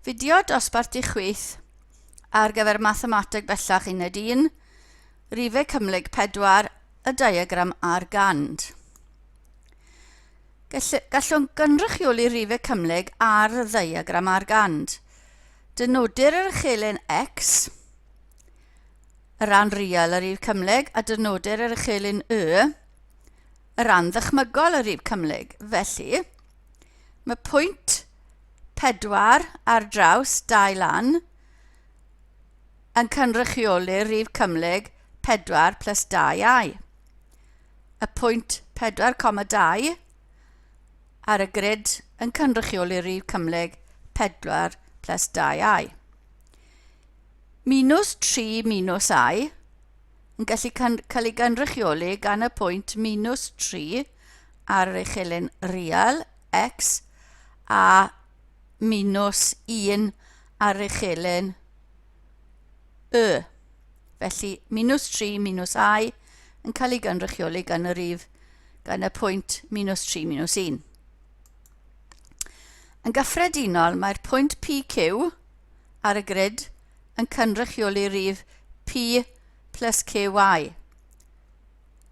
Fideo dosbarth i chwith ar gyfer mathemateg bellach 1, rhifau cymhlyg 4, y diagram ar gand. Gallwn gynrychioli rhifau cymhlyg ar y diagram ar gand. Dynodir yr uchelyn x, y ran real y rhif cymhlyg, a dynodir yr uchelyn y ran ddychmygol y rhif cymhlyg. Felly, mae pwynt 4 ar draws 2 lan yn cynrychioli rhif cymhlyg 4 plus 2i. Y pwynt 4,2 ar y grid yn cynrychioli rhif cymhlyg 4 plus 2i. Minus 3 minus i yn gallu cael ei gynrychioli gan y pwynt minus 3 ar yr uchelyn real x a minus 1 ar yr uchelyn y. Felly minus 3 minus i yn cael ei gynrychioli gan y pwynt minus 3 minus 1. Yn gyffredinol, mae'r pwynt PQ ar y grid yn cynrychioli rhif P plus QY,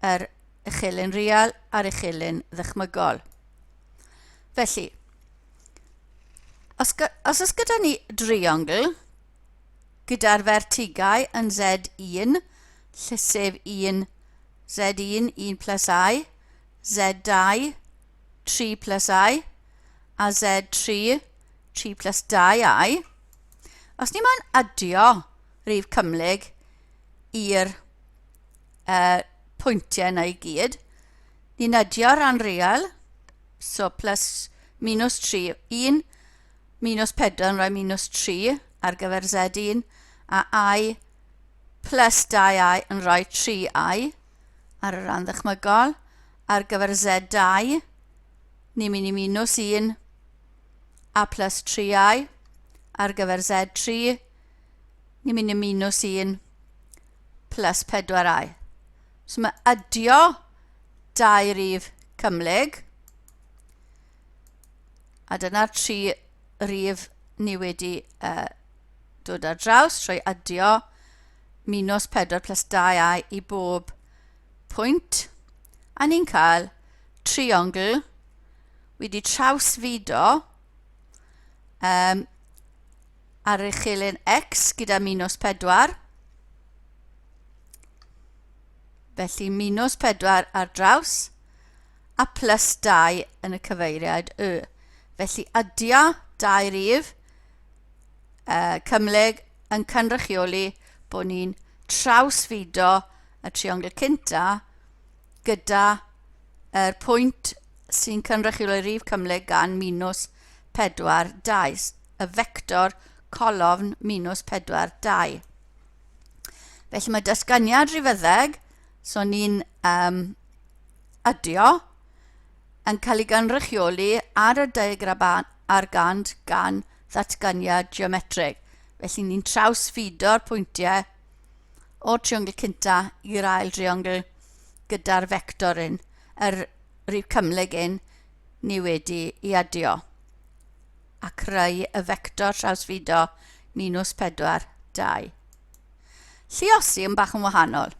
yr uchelyn real a'r uchelyn ddychmygol. Felly, os oes gyda ni driongl gyda'r vertigau yn Z1, sef 1, Z1, 1 plus I, Z2, 3 plus I, a Z3, 3 plus 2i. Os ni moyn adio rhif cymhlyg i'r pwyntiau yna i gyd, ni'n adio ran real, so plus minus 3, 1, minus 4 yn rhoi minus 3 ar gyfer Z1, a I plus 2i yn rhoi 3i ar y ran ddychmygol. Ar gyfer Z2, ni'n mynd i minus 1 a plus 3i. Ar gyfer Z3, ni'n mynd i minus 1 plus 4i. So mae adio 2 rhif cymhlyg, a dyna'r 3 rhif ni wedi dod ar draws trwy adio minus 4 plus 2i i bob pwynt, a ni'n cael triongl wedi trawsfudo ar yr uchelyn x gyda minus 4, felly minus 4 ar draws, a plus 2 yn y cyfeiriad y. Felly adio 2 rhif cymhlyg yn cynrychioli bod ni'n trawsfudo y triongl cynta gyda yr pwynt sy'n cynrychioli rhif cymhlyg gan minus 4, 2, y vector colofn minus 4, 2. Felly mae datganiad rifyddeg, so ni'n adio, yn cael ei gynrychioli ar y diagram ar gand gan ddatganiad geometrig. Felly ni'n trawsfudo'r pwyntiau o'r triongl cynta i'r ail triongl gyda'r vector un, yr rhif cymhlyg un ni wedi i adio, a creu y vector trawsfudo minus 4, 2. Lluosi yn bach yn wahanol.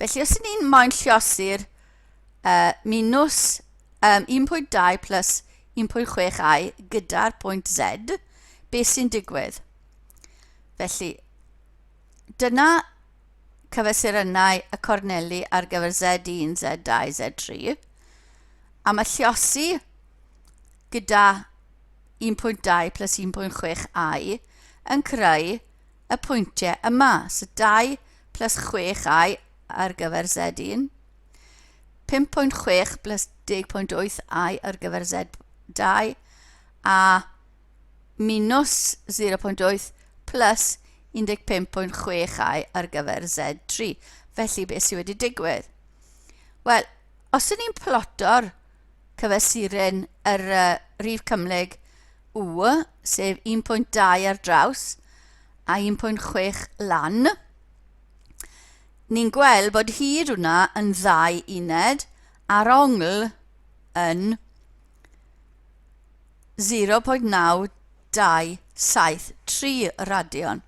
Felly os ni'n moyn lluosi'r minus 1.2 plus 1.6i gyda'r pwynt Z, beth sy'n digwydd? Felly, dyna cyfesurynau y corneli ar gyfer Z1, Z2, Z3, a mae lluosi gyda 1.2 plus 1.6i yn creu y pwyntiau yma. So 2 plus 6i ar gyfer Z1, 5.6 plus 10.8i ar gyfer Z2, a minus 0.8 plus 15.6i ar gyfer Z3. Felly beth sydd wedi digwydd? Wel, os ydyn ni'n ploto'r cyfesuron yr rhif cymhlyg w, sef 1.2 ar draws a 1.6 lan, ni'n gweld bod hyd hwnna yn 2 uned a'r ongl yn 0.9 273 radian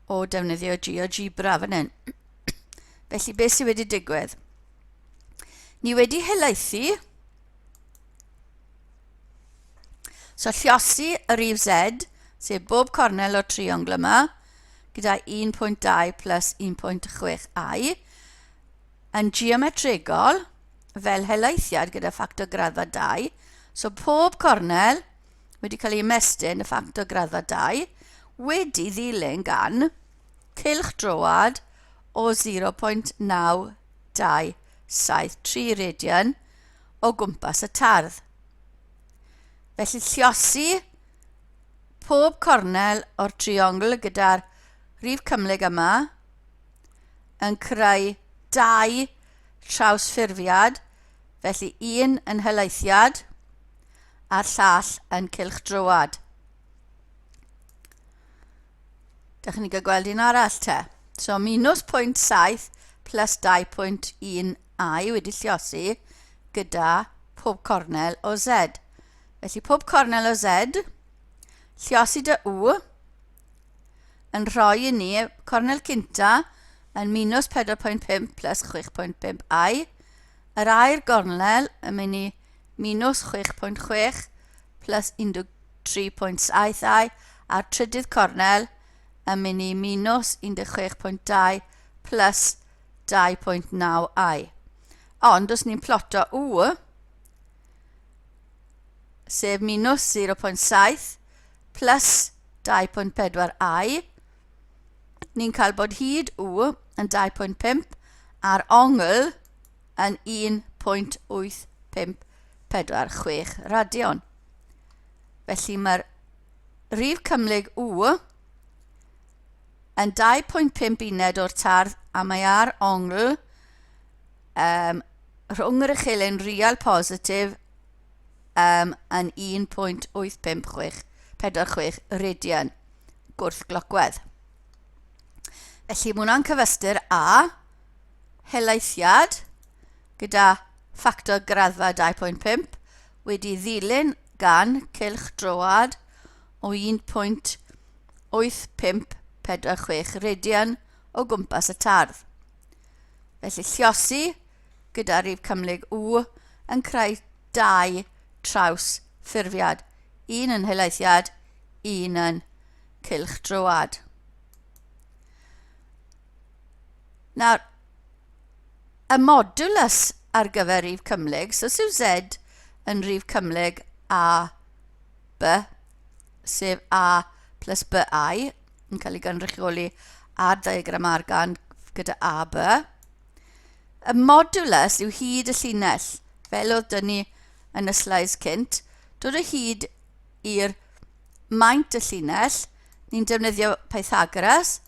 o defnyddio GeoGebra fan hyn. Felly beth sydd wedi digwydd? Ni wedi helaethu, so lliosi y rif Z, sef bob cornel o'r triongl yma, gyda 1.2 plus 1.6i, yn geometrigol, fel helaethiad gyda ffactor graddfa 2, so pob cornel wedi cael ei ymestyn y ffactor graddfa 2, wedi ddilyn gan cylchdroad o 0.9273 radian o gwmpas y tardd. Felly lliosi pob cornel o'r triongl gyda'r rif cymhlyg yma yn creu 2 trawsffurfiad, felly un yn helaethiad a'r llall yn cylchdroad. Dych chi'n gael gweld un arall te. So minus 0.7 plus 2.1i wedi lliosi gyda pob cornel o Z. Felly pob cornel o Z, lliosi dy W, yn rhoi i ni cornel cynta yn minus 4.5 plus 6.5i, yr ail gornel yn mynd i minus 6.6 plus 13.7i, a'r trydydd cornel yn mynd i minus 16.2 plus 2.9i. Ond os ni'n ploto W, sef minus 0.7 plus 2.4i, ni'n cael bod hyd W yn 2.5 a'r ongl yn 1.8546 radian. Felly mae'r rif cymhlyg W yn 2.5 uned o'r tardd a mae ar ongl rhwng yr uchelyn real positif yn 1.8546 radian gwrthglocwedd. Felly mae hwnna'n cyfystyr A, helaethiad gyda ffactor graddfa 2.5 wedi ddilyn gan cylchdroad o 1.8546 radian o gwmpas y tardd. Felly lliosi gyda rif cymhlyg W yn creu 2 trawsffurfiad, un yn helaethiad, un yn cylchdroad. Nawr, y modulus ar gyfer rif cymhlyg, so yw Z yn rif cymhlyg A, B, sef A plus BI, yn cael ei gynrychioli ar diagram argan gyda A, B. Y modulus yw hyd y llinell, fel oedd dyn ni yn y slides cynt, dod o hyd i'r maint y llinell, ni'n defnyddio Pythagoras,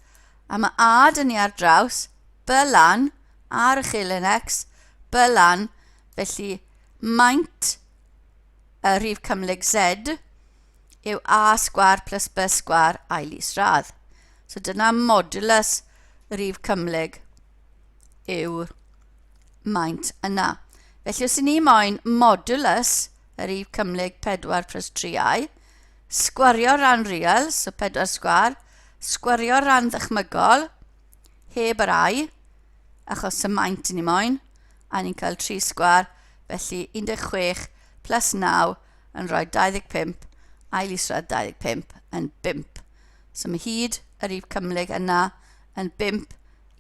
a mae A dyn ni ar draws, B lan, ar y uchelyn X, B lan, felly maint y rif cymhlyg Z yw A sgwar plus B sgwar ail isradd. So dyna modulus y rif cymhlyg yw'r maint yna. Felly os ni moyn modulus y rif cymhlyg 4 plus 3i, sgwario ran real, so 4 sgwar, sgwario ran ddychmygol, heb yr i, achos y maint ni moyn, a ni'n cael 3 sgwar, felly 16 plus 9 yn rhoi 25, ail isradd 25 yn 5. So mae hyd y rif cymhlyg yna yn 5,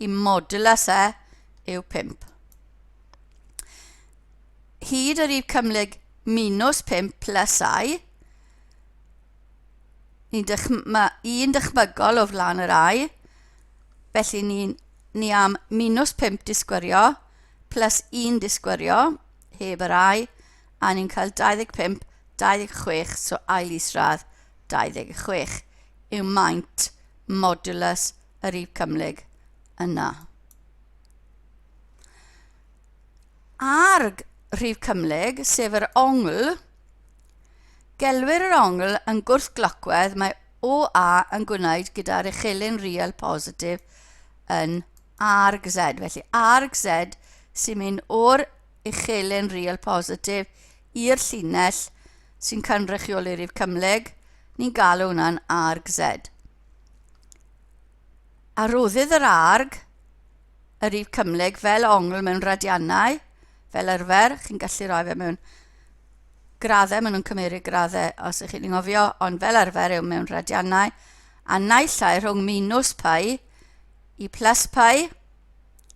i modulus yw 5. Hyd y rif cymhlyg minus 5 plus i, mae un dychmygol o flaen yr i, felly ni am minus 5 disgwyrio plus 1 disgwyrio heb yr i, a ni'n cael 25, 26, so ail isradd 26 yw maint modulus y rif cymhlyg yna. Ar rif cymhlyg, sef yr ongl, gelwir yr ongl yn gwrthglocwedd, mae OA yn gwneud gyda'r uchelyn real positif yn arg Z. Felly arg Z sy'n mynd o'r uchelyn real positif i'r llinell sy'n cynrychioli'r rif cymhlyg ni'n galw hwnna'n arg Z. Arroddydd yr arg, y rif cymhlyg fel ongl mewn radiannau, fel arfer, chi'n gallu rhoi fe mewn graddau, maen nhw'n cymryd graddau os ych chi'n ngofio, ond fel arfer yw mewn radiannau, a naill ai rhwng minus pi i plus pi,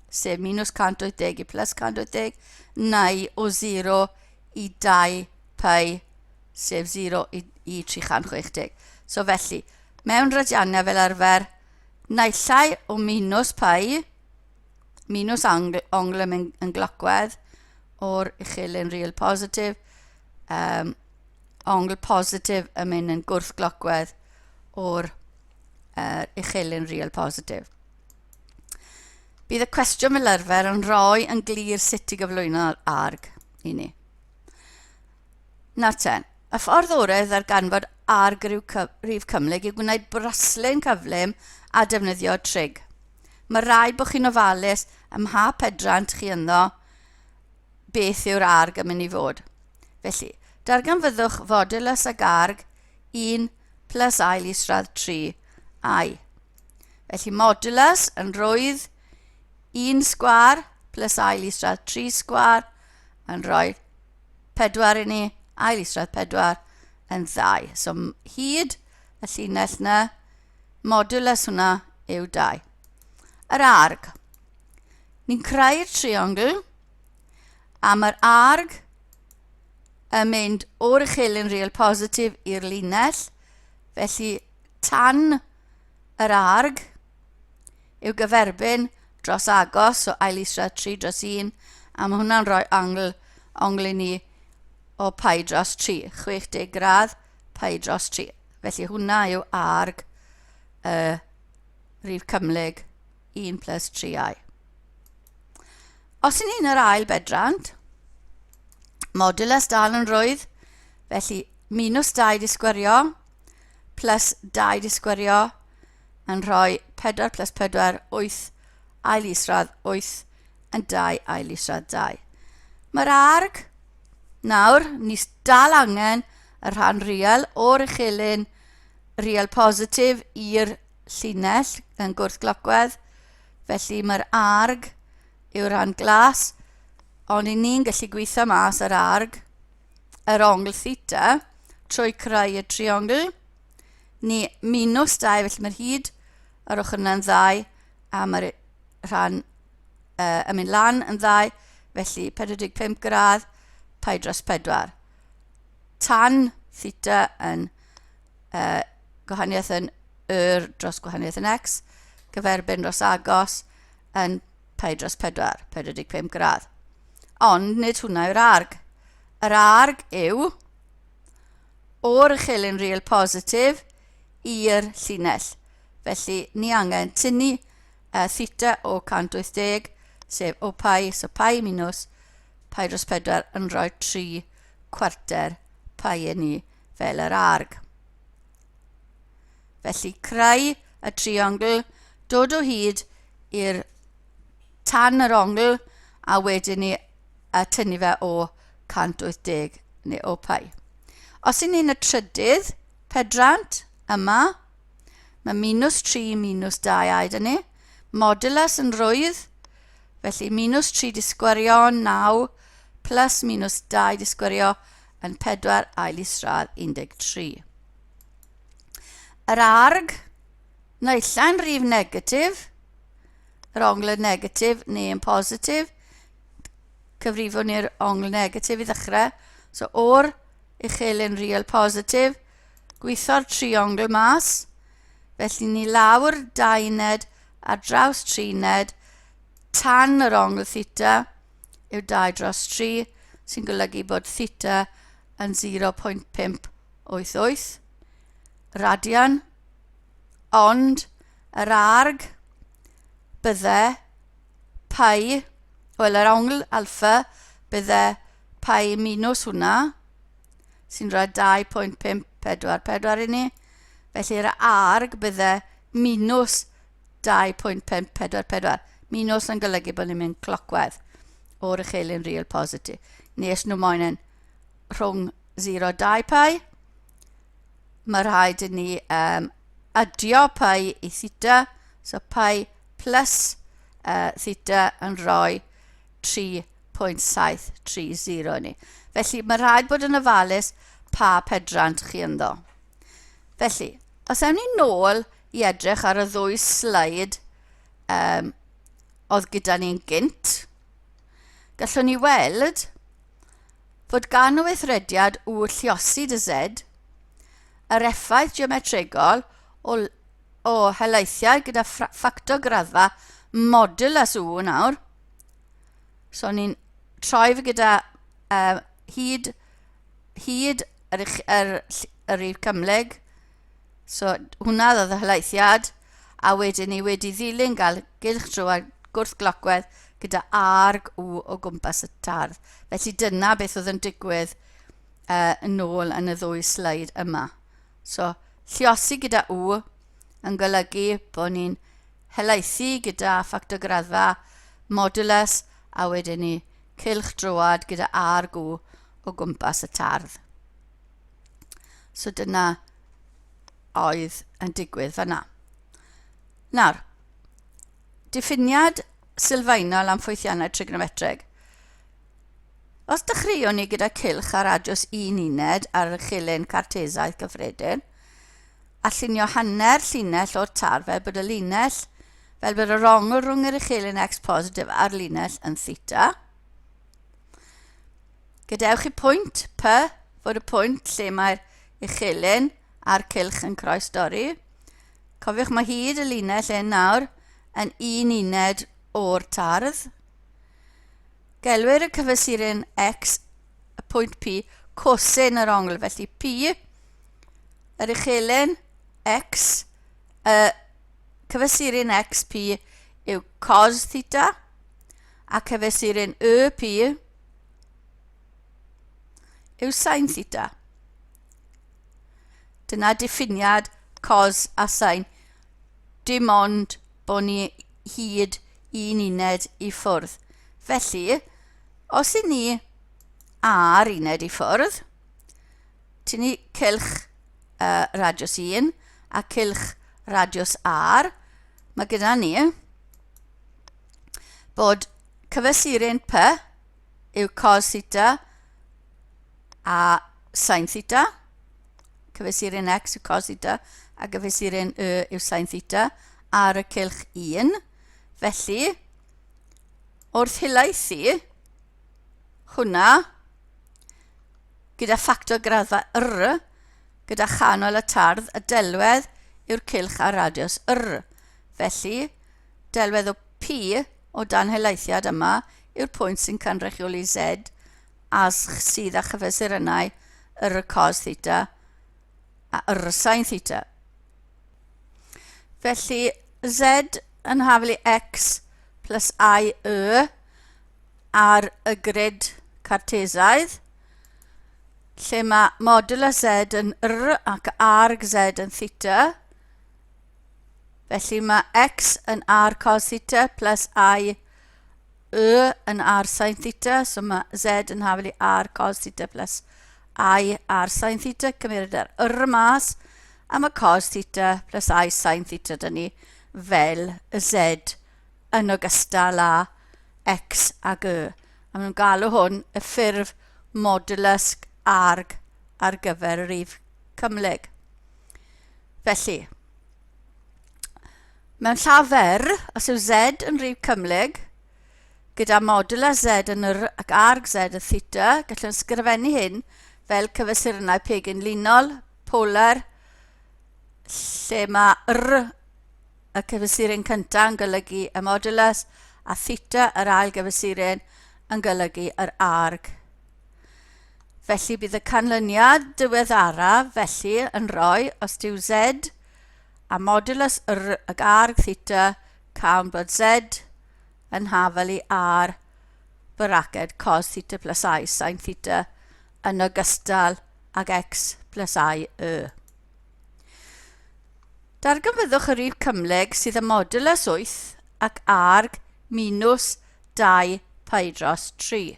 sef minus 180 i plus 180, neu o 0 i 2 pi, sef 0 i 360. So felly, mewn radiannau fel arfer, naillai o minus pi, minus ongl yn glocwedd, o'r uchelyn real positif, ongl positif yn mynd yn gwrth glocwedd o'r uchelyn real positif. Bydd y cwestiwn fel arfer yn rhoi yn glir sut i gyflwyno'r arg i ni. Nawr ten, y ffordd orau ddarganfod arg rif cymhlyg yw gwneud braslun cyflym a defnyddio trig. Mae rhaid bod chi'n ofalus ym mha pedrant chi ynddo beth yw'r arg yn mynd i fod. Felly, darganfyddwch fodulus ag arg 1 plus ail isradd 3 i. Felly, modulus yn rwydd 1 sgwar plus ail isradd 3 sgwar yn rhoi 4 i ni, ail isradd 4 yn 2. So, hyd y llinell yna, modulus hwnna yw 2. Yr arg. Ni'n creu'r triongl a mae'r arg yn mynd o'r uchelyn real positif i'r linell. Felly, tan yr arg yw gyferbyn dros agos, so ail isradd 3 dros 1, a mae hwnna'n rhoi ongl i ni o pi dros 3, 60 gradd pi dros 3. Felly hwnna yw arg rif cymhlyg 1 plus 3i. Os yn ni'n yr ail bedrant, modulus dal yn rwydd, felly minus 2 di sgwario plus 2 di sgwario yn rhoi 4 plus 4, 8 ail isradd 8 yn 2 ail isradd 2. Mae'r arg, nawr, ni dal angen y rhan real o'r uchelyn real positif i'r llinell yn gwrthglocwedd. Felly mae'r arg yw'r rhan glas, ond i ni'n gallu gweithio mas yr arg, yr ongl theta, trwy creu y triongl. Ni minus 2, felly mae'r hyd yr ochr yna'n 2, a mae'r rhan yn mynd lan yn 2, felly 45 gradd, pi dros 4. Tan theta yn gwahaniaeth yn dros gwahaniaeth yn x, gyferbyn dros agos yn pi dros 4, 45 gradd. Ond nid hwnna yw'r arg. Yr arg yw o'r uchelyn real positif i'r llinell. Felly ni angen tynnu theta o 180, sef o pi, so pi minus pi dros 4 yn rhoi 3 cwarter pi i ni fel yr arg. Felly creu y triongl, dod o hyd i'r tan yr ongl a wedyn ni tynnu fe o 180 neu o pi. Os i ni'n y trydydd pedrant yma, mae minus 3 minus 2 aid ni, modulus yn rwydd, felly minus 3 di sgwario 9 plus minus 2 di sgwario yn 4 ail isradd 13. Yr arg, naillai'n rif negatif, yr ongl negatif neu yn positif, cyfrifon ni'r ongl negatif i ddechrau. So o'r uchelyn real positif, gweitho'r triongl mas, felly ni lawr 2 uned a draws 3 uned, tan yr ongl theta yw 2 dros 3, sy'n golygu bod theta yn 0.588 radian, ond yr arg bydde pi, wel yr ongl alpha bydde pi minus hwnna, sy'n rhoi 2.544 i ni, felly yr arg bydde minus 2.544. Minus yn golygu bod ni'n mynd clocwedd o'r uchelyn real positif. Nes nhw moyn yn rhwng 0 2 pi, mae rhaid i ni adio pi i theta, so pi plus theta yn rhoi 3.730 ni. Felly mae rhaid bod yn ofalus pa pedrant chi ynddo. Felly, os ewn ni nôl i edrych ar y ddwy sleid oedd gyda ni'n gynt, gallwn ni weld fod gan o weithrediad w lluosi dy Z yr effaith geometrigol o helaethiau gyda ffactor graddfa modulus w nawr. So ni'n troi fe gyda hyd yr rhif cymhlyg. So hwnna oedd y helaethiad, a wedyn ni wedi ddilyn gael gylch drwad gwrthglocwedd gyda arg w o gwmpas y tardd. Felly dyna beth oedd yn digwydd yn ôl yn y ddwy sleid yma. So lluosi gyda w yn golygu bod ni'n helaethu gyda ffactor graddfa modulus, a wedyn ni cylch drwad gyda arg w o gwmpas y tardd. So dyna oedd yn digwydd fanna. Nawr, diffiniad sylfaenol am ffwythiannau trigonometreg. Os dechreuwn ni gyda cylch a radiws 1 uned ar y chilyn cartesaidd gyffredin, a llunio hanner llinell o'r tardd fel bod y linell, fel bod y rongl rhwng yr uchelyn x positif a'r linell yn theta. Gadewch i pwynt P fod y pwynt lle mae'r uchelyn a'r cylch yn croesdori. Cofiwch mae hyd y linell nawr yn 1 uned o'r tardd. Gelwir y cyfesurin x, y pwynt P, cosyn yr ongl, felly P, yr uchelyn x, cyfesurin x P yw cos theta, a cyfesurin y P yw sin theta. Dyna diffiniad cos a sin, dim ond bod ni hyd 1 uned i ffwrdd. Felly, os i ni ar uned i ffwrdd, ti'n ni cylch radiws 1 a cylch radiws r, mae gyda ni bod cyfesurin P yw cos theta a sin theta, cyfesurin x yw cos theta a cyfesurin y yw sin theta ar y cylch 1. Felly, wrth helaethu hwnna gyda ffactor graddfa r gyda chanol y tardd, y delwedd yw'r cylch a radiws r. Felly, delwedd o P o dan helaethiad yma yw'r pwynt sy'n cynrychioli Z a sydd â chyfesurynau r cos theta a r sin theta. Felly, Z yn haflu x plus i y ar y grid cartesaidd, lle mae modulus Z yn r ac arg Z yn theta. Felly mae x yn r cos theta plus i y yn r sin theta, so mae Z yn haflu r cos theta plus i r sin theta, cymryd yr r mas, a mae cos theta plus i sin theta dyn ni fel y Z yn ogystal â x ag y. A maen nhw'n galw hwn y ffurf modulus arg ar gyfer y rhif cymhlyg. Felly, mewn llafer, os yw Z yn rhif cymhlyg, gyda modulus Z yn r ac arg Z y theta, gallwn ysgrifennu hyn fel cyfesurynau pegynlinol, polar, lle mae r y cyfesurin cyntaf yn golygu y modulus a theta yr ail gyfesurin yn golygu yr arg. Felly bydd y canlyniad diweddaraf felly yn rhoi os diw Z a modulus r ag arg theta cawn bod Z yn hafel i r braced cos theta plus i sin theta yn ogystal ag x plus i y. Darganfyddwch y rhif cymhlyg sydd y modulus 8 ac arg minus 2 pi dros 3.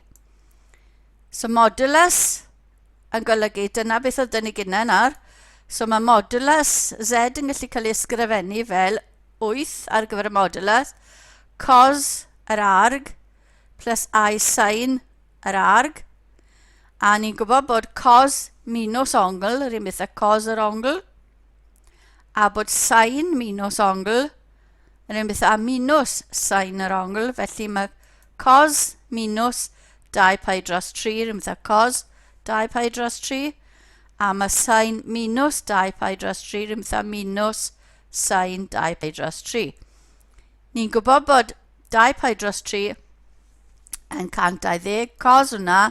So modulus yn golygu, dyna beth oedd dyn ni gyda nawr, So mae modulus z yn gallu cael ei ysgrifennu fel 8 ar gyfer y modulus, cos yr arg plus I sin yr arg. A ni'n gwybod bod cos minus ongl, yr un beth a cos yr ongl, a bod sin minus ongl, yr un beth a minus sin yr ongl, felly mae cos minus 2 pi dros 3, yr un beth a cos 2 pi dros 3, a mae sin minus 2 pi dros 3, yr un beth a minus sin 2 pi dros 3. Ni'n gwybod bod 2 pi dros 3 yn 120, cos hwnna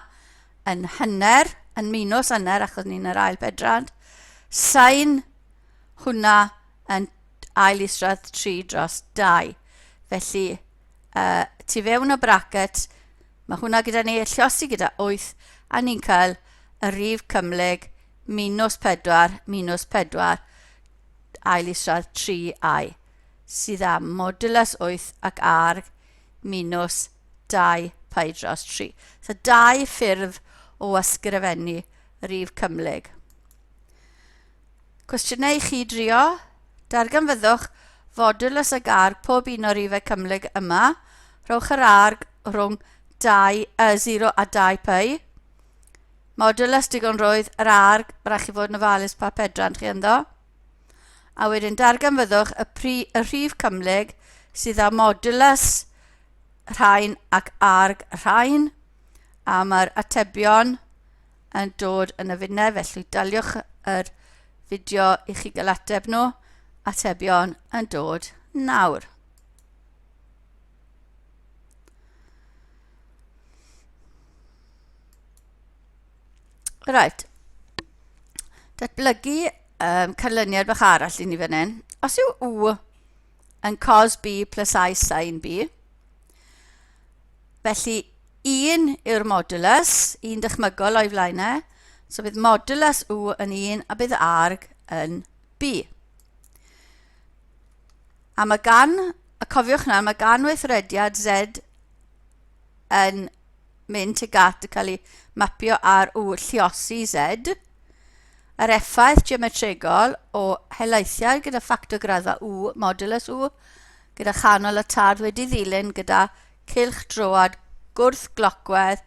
yn hanner, yn minus hanner achos ni'n yr ail pedrand, sin hwnna yn ail isradd 3 dros 2. Felly, tu fewn o bracket, mae hwnna gyda ni, llosi gyda 8, a ni'n cael y rhif cymhlyg minus 4, ail isradd 3i, sydd â modulus 8 ac arg minus 2 pi dros 3. So 2 ffurf o ysgrifennu rhif cymhlyg. Cwestiynau i chi drio. Darganfyddwch fodulus ag arg pob un o rhifau cymhlyg yma. Rhowch yr arg rhwng 0 a 2 pi. Modulus digon roedd yr arg, rhaid chi fod yn ofalus pa pedrand chi ynddo. A wedyn darganfyddwch y rhif cymhlyg sydd â modulus rhain ac arg rhain, a mae'r atebion yn dod yn y funau, felly daliwch yr fideo i chi gael ateb nhw, atebion yn dod nawr. Right. Datblygu canlyniad bach arall i ni fan hyn. Os yw w yn cos b plus I sin b, felly 1 yw'r modulus, 1 dychmygol o'i flaenau, so bydd modulus w yn 1 a bydd arg yn b. A mae gan, a cofiwch na, mae gan weithrediad z yn mynd tuag at y cael ei mapio ar w lluosi z, yr effaith geometrigol o helaethiad gyda ffactor graddfa w, modulus w, gyda chanol y tad wedi ddilyn gyda cylch droad gwrth glocwedd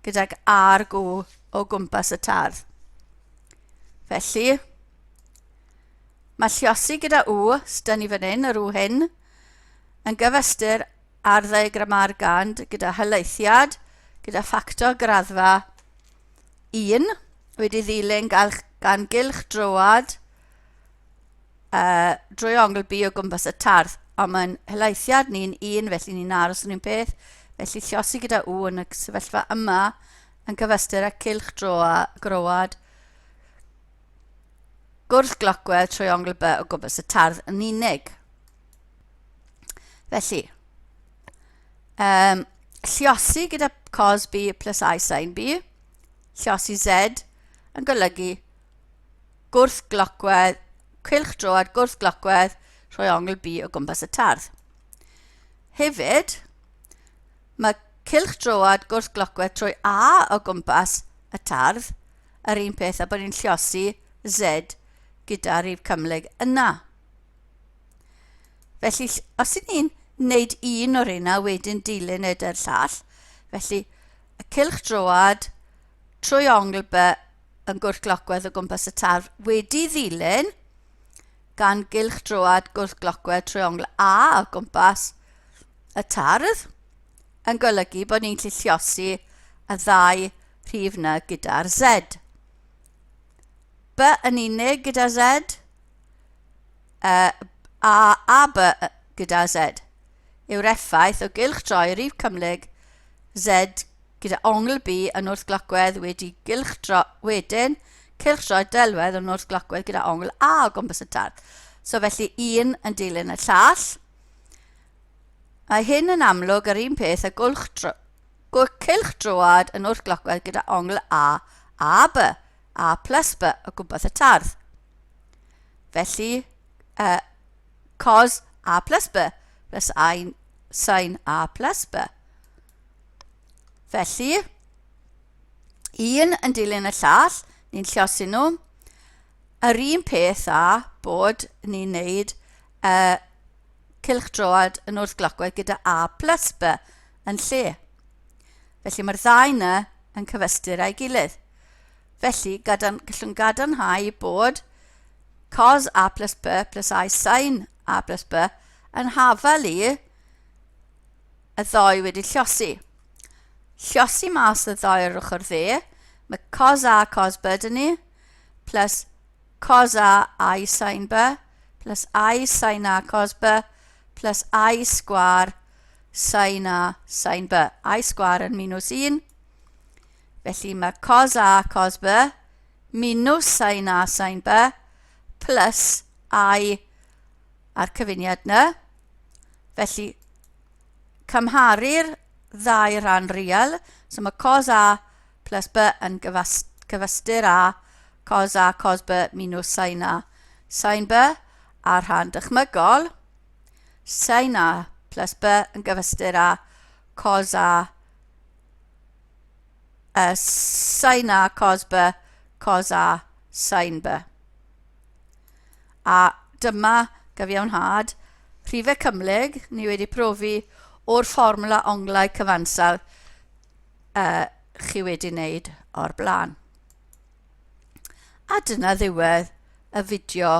gydag arg o gwmpas y tardd. Felly, mae lluosi gyda w, sydd ni fan hyn, yr w hyn, yn gyfystyr ar ddiagram argand gyda helaethiad gyda ffactor graddfa 1 wedi ddilyn gan gylch droad drwy ongl b o gwmpas y tardd. Ond mae'n helaethiad ni'n 1, felly ni'n aros yn un peth. Felly lluosi gyda w yn y sefyllfa yma yn cyfystyr â cylch droad gwrth glocwedd trwy ongl b o gwmpas y tardd yn unig. Felly, lluosi gyda cos b plus I sin b, lluosi z yn golygu gwrth glocwedd, cylch droad gwrth glocwedd trwy ongl b o gwmpas y tardd. Hefyd, mae cylch droad gwrth glocwedd trwy a o gwmpas y tardd yr un peth a bod ni'n lluosi z gyda rhif cymhlyg yna. Felly, os ydyn ni'n wneud un o'r una wedyn dilyn ydy'r llall, felly y cylch droad trwy ongl b yn gwrth glocwedd o gwmpas y tardd wedi ddilyn gan gylch droad gwrth glocwedd trwy ongl a o gwmpas y tardd yn golygu bod ni'n gallu lluosi y ddau rhif yna gyda'r z. B yn unig gyda z, a b gyda z. Yw'r effaith o gylch droi rhif cymhlyg z gyda ongl b yn wrth glocwedd wedi wedyn cylch droi delwedd yn wrth glocwedd gyda ongl a o gwmpas y tardd. So felly 1 yn dilyn y llall. Mae hyn yn amlwg yr un peth a cylch droad yn wrth glocwedd gyda ongl a b, a plus b o gwmpas y tardd. Felly, cos a plus b plus I sin a plus b. Felly, 1 yn dilyn y llall, ni'n lluosi nhw. Yr un peth â bod ni'n neud cylchdroad yn wrthglockwedd gyda a plus b yn lle. Felly mae'r ddau yna yn cyfystyr a'i gilydd. Felly gallwn gadarnhau bod cos a plus b plus i sin a plus b yn hafal i y ddou wedi llosi. Llosi mas y ddou ar ochr dde, mae cos a cos b dyn ni, plus cos a i sin b, plus i sin a cos b, plus i sgwar sin a sin b. I sgwar yn minus 1. Felly mae cos a cos b minus sin a sin b plus i a'r cyfuniad yna. Felly cymharu'r ddau rhan real. So mae cos a plus b yn cyfystyr â cos a cos b minus sin a sin b. A'r rhan dychmygol, sin a plus b yn gyfystyr â cos a sin a cos b cos a sin b. A dyma gyfiawnhad rhifau cymhlyg ni wedi profi o'r fformwla onglau cyfansawdd chi wedi wneud o'r blaen. A dyna ddiwedd y fideo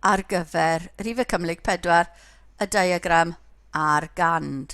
ar gyfer rhifau cymhlyg 4, y diagram a'r gand.